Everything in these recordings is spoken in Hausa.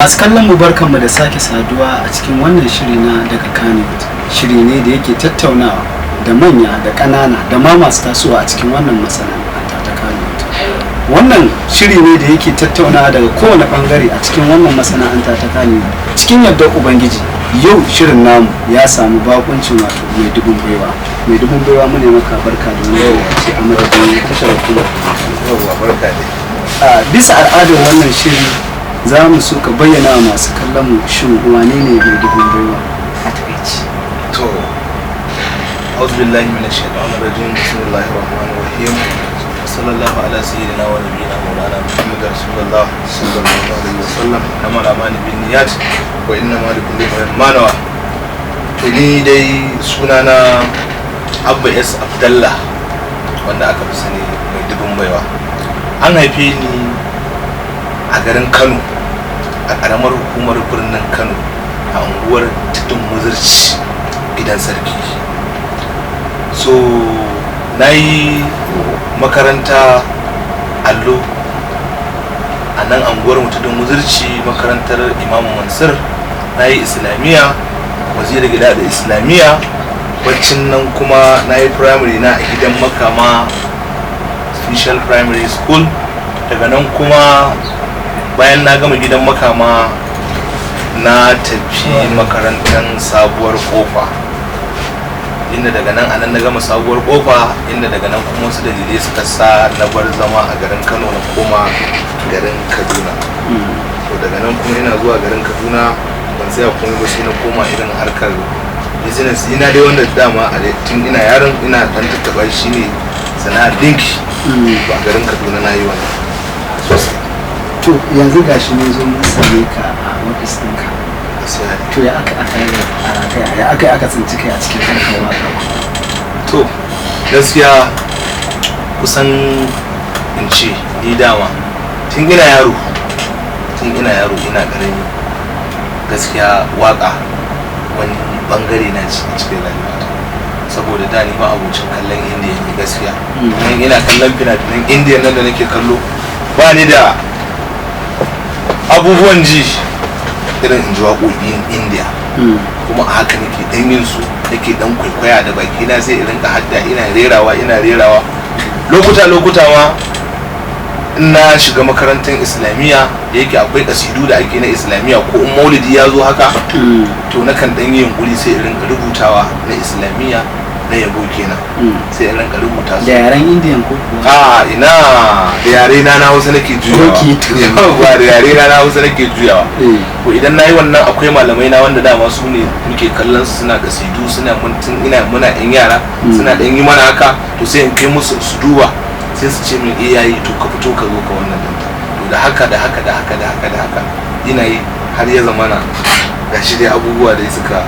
Masu kallon mu barkanmu da sake saduwa a cikin wannan shiri na daga Kannywood. Shiri ne da yake tattaunawa da manya da ƙanana da ma masu tasowa a cikin wannan masana'anta ta Kannywood. Wannan shiri ne da yake tattaunawa daga kowane bangare a cikin wannan masana'anta ta Kannywood. Cikin yardar Ubangiji, yau shirin namu ya samu bakuncin wato mai dubun baiwa. Mai dubun baiwa mu ne maka barka da wani ce a madadin tashar kuma. Yawwa barka dai. Bisa al'adar wannan shiri za mu so ka bayyana wa masu kallon mu shin wane ne mai dubun baiwa a takaici. To, a'udhu billahi minash shaitanir rajim. Bismillahir rahmanir rahim. Sallallahu ala sayyidina wa nabiyina maulana Muhammad rasulullah sallallahu alaihi wasallam. Kama ramani bin niyat wa inna ma likulli imrin ma nawa. To ni dai sunana Abba S Abdallah, wanda aka fi sani mai dubun baiwa. An haife ni a garin Kano, a ƙaramar hukumar birnin Kano, a unguwar Tudun Muzurci, gidan sarki. So na yi makaranta allo a nan unguwar Tudun Muzurci, makarantar Imamu Mansur. Na yi islamiyya, waziri gida da islamiyya. Baccin nan kuma na yi primary na a gidan Makama Special Primary School. Daga nan kuma bayan na gama gidan Makama na tafi makarantar Sabuwar Kofa, inda daga nan anan na gama Sabuwar Kofa, inda daga nan kuma wasu dalilai suka sa na bar zama a garin Kano na koma garin Kaduna. To daga nan kuma ina zuwa garin Kaduna ban sai kuma ba sai na koma irin harkar business ina dai wanda dama a tun ina yaron ina dan tattaba shi ne sana'ar dinki. Ba garin Kaduna na yi wannan sosai. To yanzu gashi mun zo mun same ka a ofis ɗinka. To ya aka tsinci kai a cikin harkar waka? To gaskiya kusan in ce ni dama tun ina yaro ina ƙarami gaskiya waka wani bangare na cikin rayuwata, saboda da ni ma abocin kallon indiya ne gaskiya. Kuma ina kallon fina-finan indiya nan da nake kallo ba ni da abubuwan ji irin in ji waƙoƙin indiya, kuma a haka nake dan yin su, nake dan kwaikwaya da baki na, sai irin ka hadda ina rerawa lokuta ma na shiga makarantar islamiyya da yake akwai kasidu da ake na islamiyya, ko in maulidi ya zo haka to nakan dan yi yunkuri sai irin rubutawa na islamiyya na yabo kenan, sai in rinka rubuta su da yaren indiyan ko ina da yare na Hausa nake juyawa. Da yare na Hausa nake juyawa. Ko idan nayi wannan akwai malamai na wanda dama su ne muke kallon su suna kasidu, suna muna yan yara suna dan yi mana haka, to sai in kai musu su duba sai su ce min yayi to ka fito ka zo ka wannan danta. To da haka ina yi har ya zamana gashi dai abubuwa da suka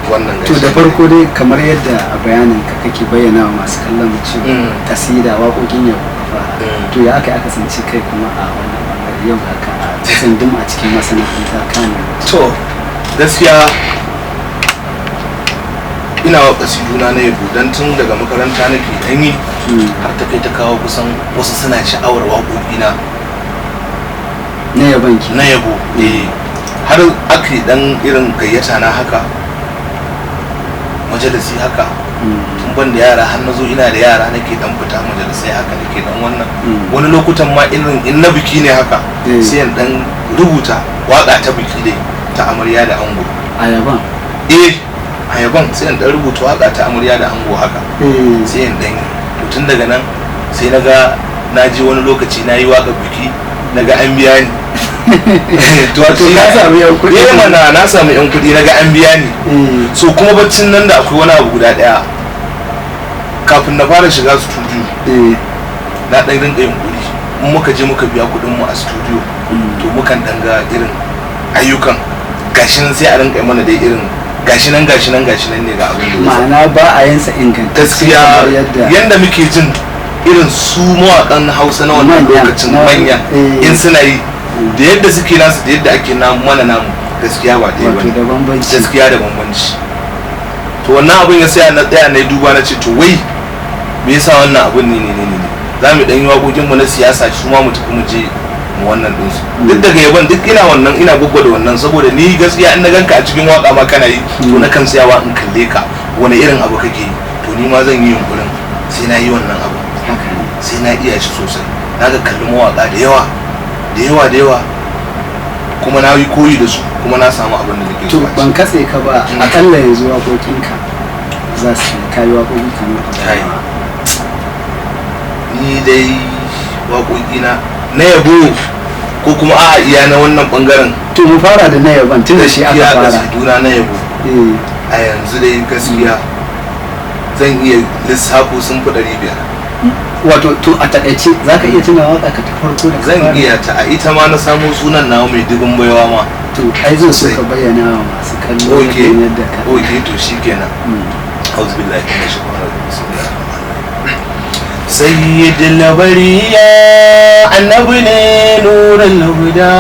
wannan gashi. To da farko dai kamar yadda a bayanin ka kake bayyana wa masu kallon mu cewa kasida waƙoƙin yau to ya aka tsinci kai kuma a wannan bangare yau haka a tsindin a cikin masana'anta Kannywood? To gaskiya ina wa kasiduna na yabo dan tun daga makaranta nake dan yi har ta kai ta kawo kusan wasu suna sha'awar waƙoƙina na yabanki na yabo. Har aka dan irin gayyata na haka majalisi haka, tun ban da yara har na zo ina da yara nake dan fita majalisai haka nake dan wannan. Wani lokutan ma irin in na biki ne haka sai in dan rubuta waka ta biki dai ta amarya da ango. Ayaban ayaban sai in dan rubuta waka ta amarya da ango haka, sai in dan to tun daga nan sai na ji wani lokaci na yi waka biki naga an biya ni. To ka samu yan kuɗi? Mana na samu yan kuɗi naga an biya ni. So kuma baccin nan da akwai wani abu guda ɗaya kafin na fara shiga studio na ɗan rinka yin kuɗi. In muka je muka biya kuɗin mu a studio to mukan ɗan ga irin ayyukan gashi nan sai a rinka mana dai irin gashi nan ne ga abin da ma'ana ba a yansa inganta gaskiya yanda muke jin irin su mawaƙan Hausa na wannan lokacin manya in suna yi da yadda suke nasu da yadda ake mana namu gaskiya ba ɗaya bane, gaskiya da bambanci. To wannan abin ya sai na tsaya na duba na ce to wai me yasa wannan abin ne za mu dan yi waƙoƙin mu na siyasa su ma mu tafi mu je mu wannan dinsu duk daga yaban duk ina wannan ina da wannan saboda ni gaskiya in na ganka a cikin waka ma kana yi to na kan tsayawa in kalle ka wani irin abu kake yi to ni ma zan yi yunkurin sai na yi wannan abu sai na iya shi sosai na ga kalli mawaka da yawa kuma na yi koyi da su kuma na samu abin da nake so. To ban katse ka ba akalla yanzu waƙoƙinka za su kai waƙoƙi kamar ni dai waƙoƙina na yabo ko kuma a iya na wannan bangaren. To mu fara da na yabon tun da shi aka fara. Kasiduna na yabo a yanzu dai gaskiya zan iya lissafo sun fi 500. Wato to a takaice za ka iya tuna waka ka ta farko da zan iya ta a ita ma na samu sunan nawa mai dubin baiwa ma. To ai zan so ka bayyana wa masu kallo yadda ka to shikenan auzu billahi minash shaitanir rajim sayyidul bariya annabi ne nurul huda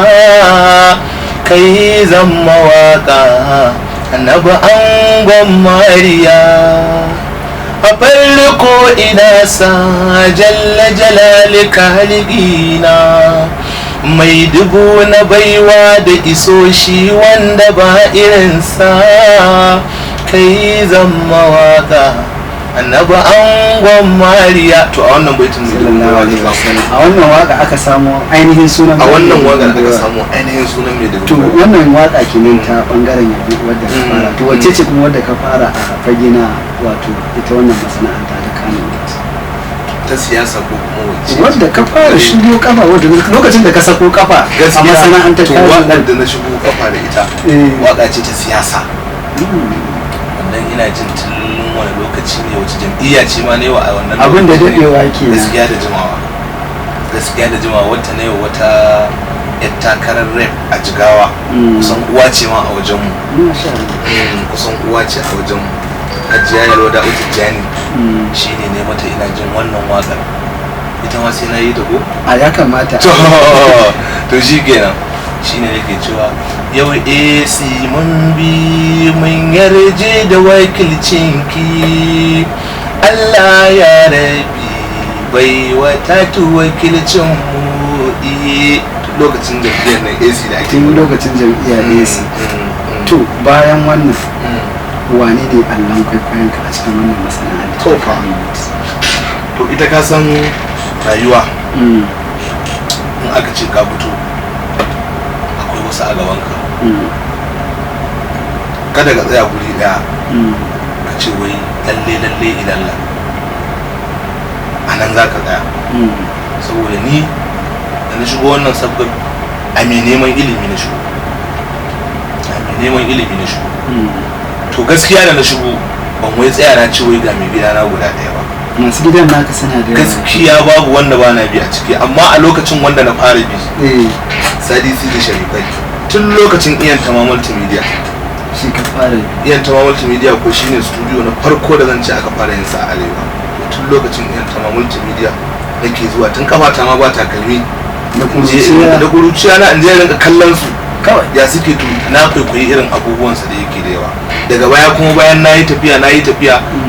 kai zan mawaka annabi angon mariya a farko ina sa jalla jalalika haligina mai dubu na baiwa da iso shi wanda ba irinsa kai zan mawaka annaba angon mariya. To a wannan baitin a wannan waka aka samu ainihin sunan mai dubu. To wannan waka kenan ta bangaren yabi wadda ka fara to wacce ce kuma wadda ka fara a fage na wato ita wannan masana'anta ta Kano ta siyasa ko kuma wacce wadda ka fara shigo kafa wadda lokacin da ka sako kafa a masana'antar Kano wadda na shigo kafa da ita waka ce ta siyasa wannan ina jin tun wani lokaci ne wace jam'iyya ce ma ne a wannan abin da dadewa ke gaskiya da jimawa wata ne wata yar takarar rep a Jigawa kusan uwa ce ma a wajenmu kusan uwa ce a wajenmu Hajiya Yalwada Utijani shi ne mata ina jin wannan waƙar ita ma sai na yi ta ko a ya kamata to shi kenan shi ne nake cewa yau AC mun bi mun yarje da wakilcinki Allah ya rabi bai wata wakilcin mu lokacin jam'iyyar na AC da ake lokacin jam'iyyar AC to bayan wannan wane ne allon kwaikwayon ka a cikin wannan masana'anta to ita ka san rayuwa in aka ce ka fito akwai wasu a gabanka kada ka tsaya guri daya ka ce wai lalle ilalla a nan za ka tsaya saboda ni da na shigo wannan sabgar a mai neman ilimi na shigo to gaskiya da na shigo ban wai tsaya na ce wai ga mai gida na guda daya ba masu gidan naka suna da gaskiya babu wanda ba na bi a ciki amma a lokacin wanda na fara bi Sadisi da Sharifai tun lokacin iyan tama multimedia shi ka fara iyan tama multimedia ko shine studio na farko da zan ce aka fara yin sa a arewa tun lokacin iyan tama multimedia nake zuwa tun kafata ma ba takalmi da kuruciya na in je rinka kallon su kawai ya suke to na kwaikwayi irin abubuwansa da yake da yawa daga baya kuma bayan na yi tafiya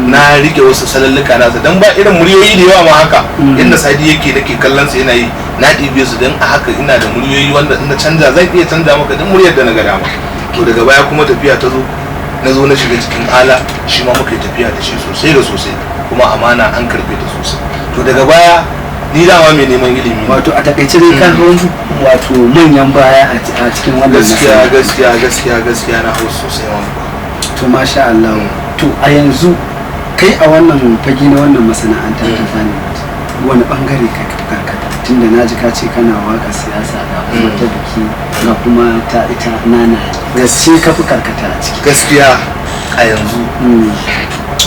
na rike wasu salalluka nasa don ba irin muryoyi da yawa ma haka yadda Sadi yake nake kallon sa yana yi na ɗibe su don a haka ina da muryoyi wanda in na canja zan iya canja maka duk muryar da na ga dama to daga baya kuma tafiya ta zo na shiga cikin ala shi ma muka yi tafiya da shi sosai da sosai kuma amana an karbe ta sosai to daga baya ni dama mai neman ilimi wato a takaice dai kan wato manyan baya a cikin wannan gaskiya na hau sosai wani to masha Allah to a yanzu kai a wannan fage na wannan masana'anta ta fani wani bangare kai ka karkata tunda na ji ka ce kana waka siyasa da kuma ta biki ga kuma ta ita nana gaskiya ka fi karkata a ciki gaskiya a yanzu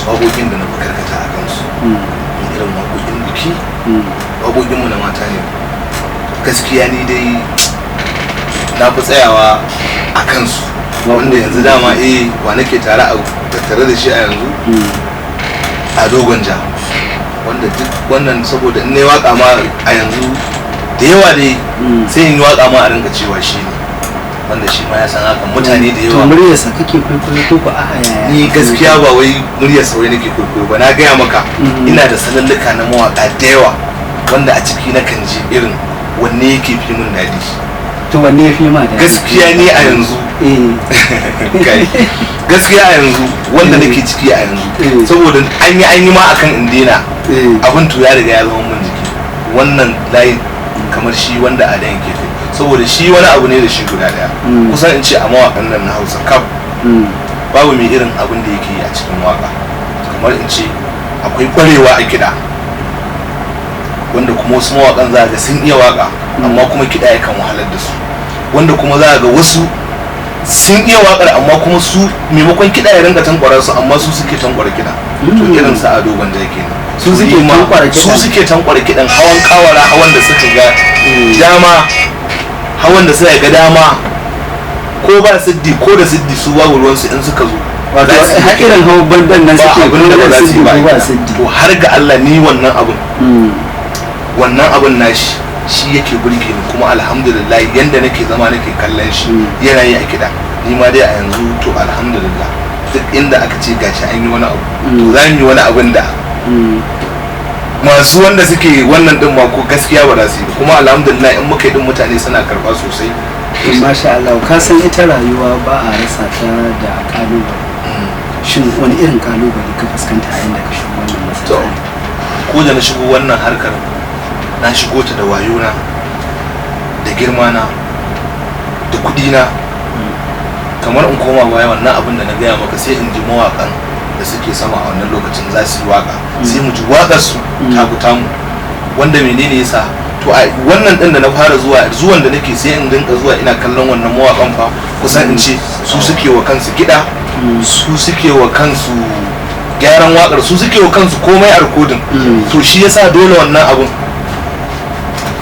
waƙoƙin da na fi karkata a kansu irin waƙoƙin biki waƙoƙinmu na mata ne gaskiya ni dai na fi tsayawa a kansu wanda yanzu dama wa nake tare da shi a yanzu a dogon ja wanda duk wannan saboda in ne waka ma a yanzu da yawa dai sai in yi waka ma a rinka cewa shi ne wanda shi ma ya san haka mutane da yawa. To muryarsa kake kwaikwayo ko ba a yaya? Ni gaskiya ba wai muryarsa wai nake kwaikwayo ba, na gaya maka ina da sanalluka na mawaka da yawa wanda a ciki na kan ji irin wanne yake fi min daɗi. To wanne ya fi ma daɗi? Gaskiya ni a yanzu gaskiya a yanzu wanda nake ciki a yanzu saboda an yi ma akan in daina abin to ya riga ya zama min jiki. Wannan layin kamar shi wanda a dan yake saboda shi wani abu ne da shi guda daya kusan in ce a mawakan nan na Hausa kaf babu mai irin abin da yake yi a cikin waka. Kamar in ce akwai kwarewa a kiɗa wanda kuma wasu mawakan za ga sun iya waka amma kuma kiɗa yakan wahalar da su, wanda kuma za ga wasu sun iya wakar amma kuma su maimakon kiɗa ya rinka tankwara su amma su suke tankwara kiɗa. To irin sa Ado Gwanja kenan su suke tankwara kiɗan hawan kawara, hawan da suka ga dama, hawan da suka ga dama ko ba siddi ko da siddi su babu ruwan su in suka zo wato har irin hawan bandan nan suke abin da ba za su yi ba siddi. To har ga Allah ni wannan abin nashi shi yake burge ni kuma alhamdulillah yanda nake zama nake kallon shi yana yi a kiɗa ni ma dai a yanzu to alhamdulillah duk inda aka ce gashi an yi wani abu to za mu yi wani abin da masu wanda suke wannan din ma ko gaskiya ba za su yi kuma alhamdulillah in muka yi din mutane suna karba sosai. Masha Allah, ka san ita rayuwa ba a rasa ta da kalubale. Shin wani irin kalubale ka fuskanta a yanda ka shigo wannan masana'anta? Ko da na shigo wannan harkar na shigo ta da wayona da girmana da kudina. Kamar in koma baya wannan abin da na gaya maka sai in ji mawakan da suke sama a wannan lokacin za su yi waka sai mu ji wakar su ta guta mu wanda menene yasa to a wannan din da na fara zuwan da nake sai in dinka zuwa ina kallon wannan mawakan fa kusan in ce su suke wa kansu kiɗa, su suke wa kansu gyaran wakar, su suke wa kansu komai a rikodin. To shi yasa dole wannan abin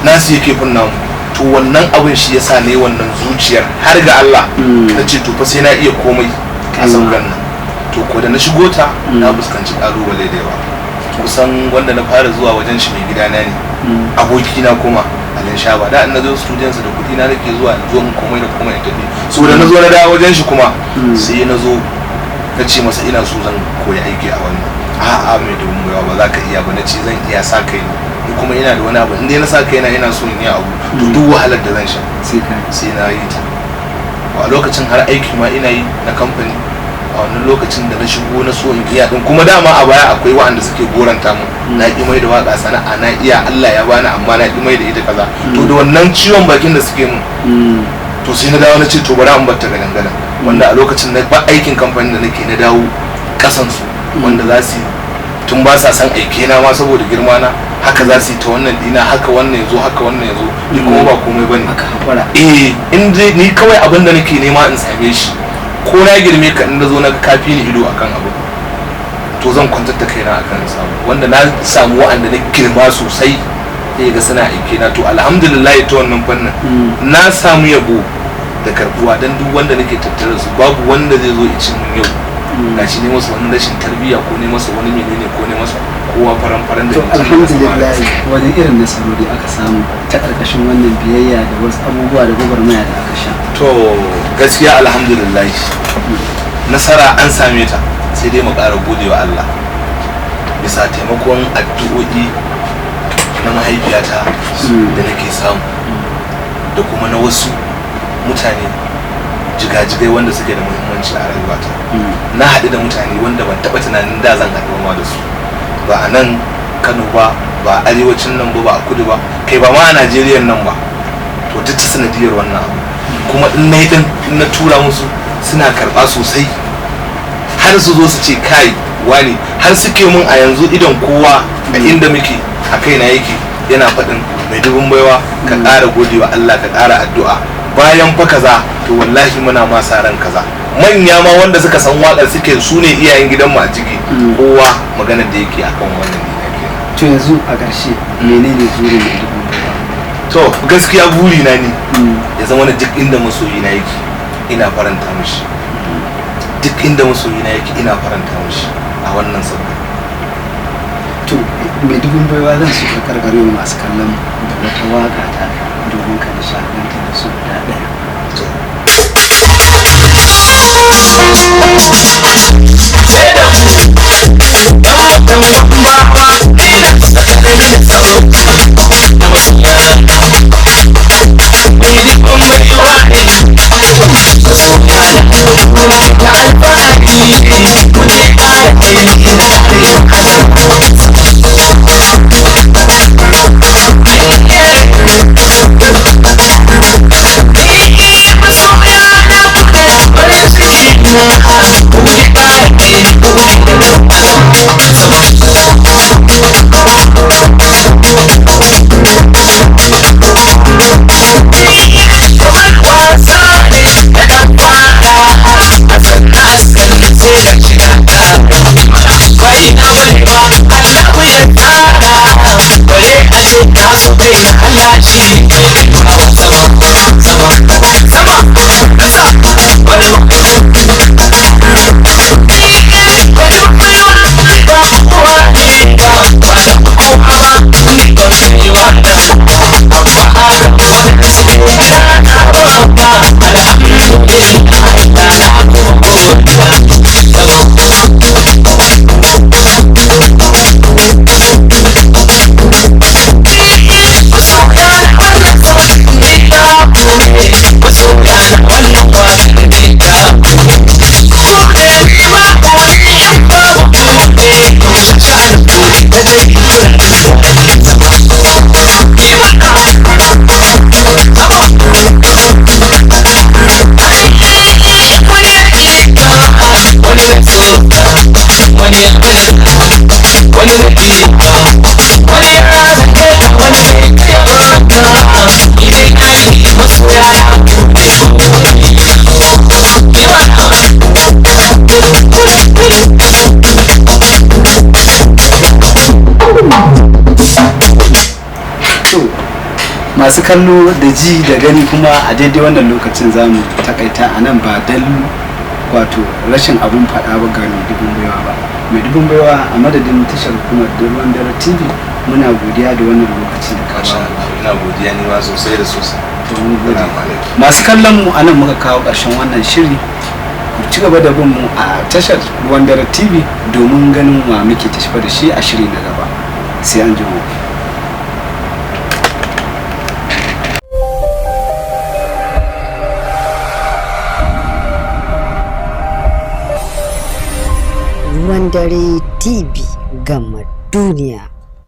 nasu yake kunna mu. To wannan abin shi yasa ne wannan zuciyar har ga Allah na ce to fa sai na iya komai a sauran nan. To ko da na shigo ta na fuskanci kalubale da yawa kusan wanda na fara zuwa wajen shi mai gidana ne abokina kuma Alin Shaba da na zo studiyon sa da kudi na nake zuwa in zo in komai da komai in tafi so da na zo na dawo wajen shi kuma sai na zo na ce masa ina so zan koyi aiki a wannan a'a mai dubin bayawa ba za ka iya ba na ce zan iya sa kai ni kuma ina da wani abu in dai na sa kai na ina so in yi abu to duk wahalar da zan sha sai na yi ta a lokacin har aiki ma ina yi na kamfani a wannan lokacin da na shigo na so in iya din kuma dama a baya akwai wa'anda suke goranta mu na ki mai da waka sana'a na iya Allah ya bani amma na ki mai da ita kaza to da wannan ciwon bakin da suke mu to sai na dawo na ce to bari an batta ga dangana wanda a lokacin na ba aikin kamfanin da nake na dawo kasan su wanda za su tun ba sa san aike na ma saboda girma na haka za su yi ta wannan dina haka wannan yazo haka wannan yazo ni kuma ba komai bane haka hakura in dai ni kawai abin da nake nema in same shi ko na girme ka in zo na kafi ni ido akan abu to zan kwantar da kaina akan samu wanda na samu wa'anda na girma sosai sai ga suna aike na to alhamdulillah ta wannan fannin na samu yabo da karbuwa dan duk wanda nake tattare su babu wanda zai zo ya ci min yau gashi ne masa wani rashin tarbiyya ko ne masa wani menene ko ne masa kowa faran da to alhamdulillah wani irin nasarori aka samu ta karkashin wannan biyayya da wasu abubuwa da gwagwarmaya da aka sha? To gaskiya alhamdulillah nasara an same ta sai dai mu ƙara godewa Allah bisa taimakon addu'o'i na mahaifiyata da nake samu da kuma na wasu mutane jigajigai wanda suke da muhimmanci a rayuwata na haɗu da mutane wanda ban taɓa tunanin da zan haɗu ma da su ba a nan Kano ba ba a arewacin nan ba a kudu ba kai ba ma a Najeriya nan ba to duk ta sanadiyar wannan abu kuma in na yi din na tura musu suna karɓa sosai har su zo su ce kai wani har suke mun a yanzu idan kowa a inda muke a kaina yake yana faɗin mai dubin baiwa ka ƙara godewa Allah ka ƙara addu'a bayan fa kaza to wallahi muna ma sa ran kaza manya ma wanda suka san waƙar suke su ne iyayen gidanmu a ciki kowa maganar da yake akan wannan ne kenan. To yanzu a ƙarshe menene burin mai dubin baiwa? To gaskiya buri na ne ya zama da duk inda masoyi na yake ina faranta mishi duk inda masoyi na yake ina faranta mishi a wannan sabon. To mai dubin baiwa zan so ka karkare masu kallon da wata waka ta domin ka nishaɗanta da su guda ɗaya. Ba masu kallo da ji da gani kuma a daidai wannan lokacin za mu takaita a nan ba don wato rashin abun faɗa ba ga mai dubin baiwa ba. Mai dubin baiwa a madadin tashar hukumar Ruwan Dare TV muna godiya da wannan lokaci da ka ba. Ina godiya ni ma sosai da sosai. Masu kallon mu a nan muka kawo ƙarshen wannan shiri. Ku ci gaba da bin mu a tashar Ruwan Dare TV domin ganin wa muke tafi da shi a shiri na gaba. Sai an ji mu. Ruwan Dare TV gama duniya.